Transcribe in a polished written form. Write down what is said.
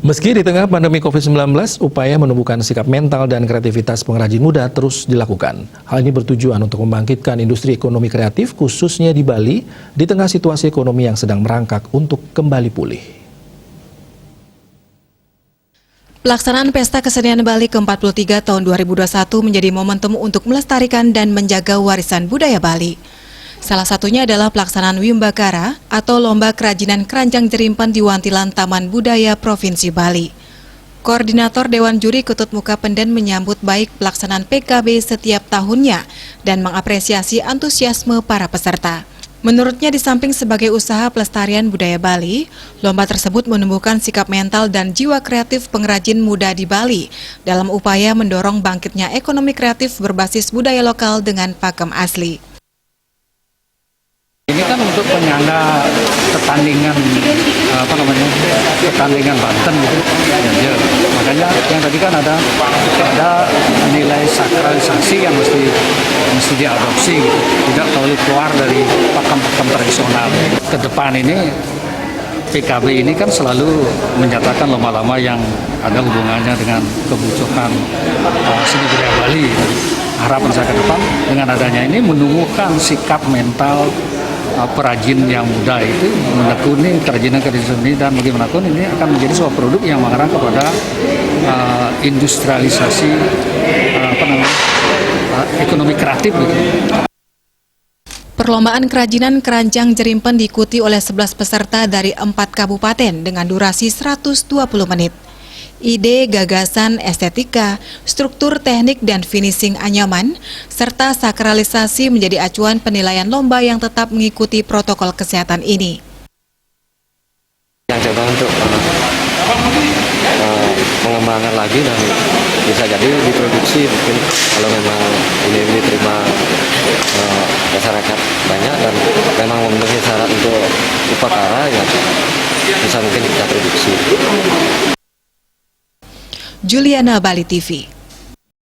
Meski di tengah pandemi COVID-19, upaya menumbuhkan sikap mental dan kreativitas pengrajin muda terus dilakukan. Hal ini bertujuan untuk membangkitkan industri ekonomi kreatif khususnya di Bali di tengah situasi ekonomi yang sedang merangkak untuk kembali pulih. Pelaksanaan Pesta Kesenian Bali ke-43 tahun 2021 menjadi momentum untuk melestarikan dan menjaga warisan budaya Bali. Salah satunya adalah pelaksanaan Wimbakara atau Lomba Kerajinan Keranjang Jerimpen di Wantilan Taman Budaya Provinsi Bali. Koordinator Dewan Juri Ketut Muka Penden menyambut baik pelaksanaan PKB setiap tahunnya dan mengapresiasi antusiasme para peserta. Menurutnya, di samping sebagai usaha pelestarian budaya Bali, lomba tersebut menumbuhkan sikap mental dan jiwa kreatif pengrajin muda di Bali dalam upaya mendorong bangkitnya ekonomi kreatif berbasis budaya lokal dengan pakem asli. Ini kan untuk penyangga pertandingan pertandingan Banten gitu. Ya, makanya yang tadi kan ada nilai sakralisasi yang mesti diadopsi gitu. Tidak terlalu keluar dari pakem-pakem tradisional. Ke depan ini PKB ini kan selalu menyatakan lomba-lomba yang ada hubungannya dengan kemunculan seni budaya Bali. Harapan saya ke depan dengan adanya ini menumbuhkan sikap mental perajin yang muda itu menekuni kerajinan seni dan bagaimanapun ini akan menjadi sebuah produk yang mengarah kepada industrialisasi ekonomi kreatif gitu. Perlombaan kerajinan keranjang jerimpen diikuti oleh 11 peserta dari 4 kabupaten dengan durasi 120 menit. Ide, gagasan, estetika, struktur teknik dan finishing anyaman, serta sakralisasi menjadi acuan penilaian lomba yang tetap mengikuti protokol kesehatan ini. Yang coba untuk mengembangkan lagi dan bisa jadi diproduksi mungkin kalau memang ini diterima masyarakat banyak dan memang memenuhi syarat untuk upakara ya bisa mungkin kita produksi. Juliana, Bali TV.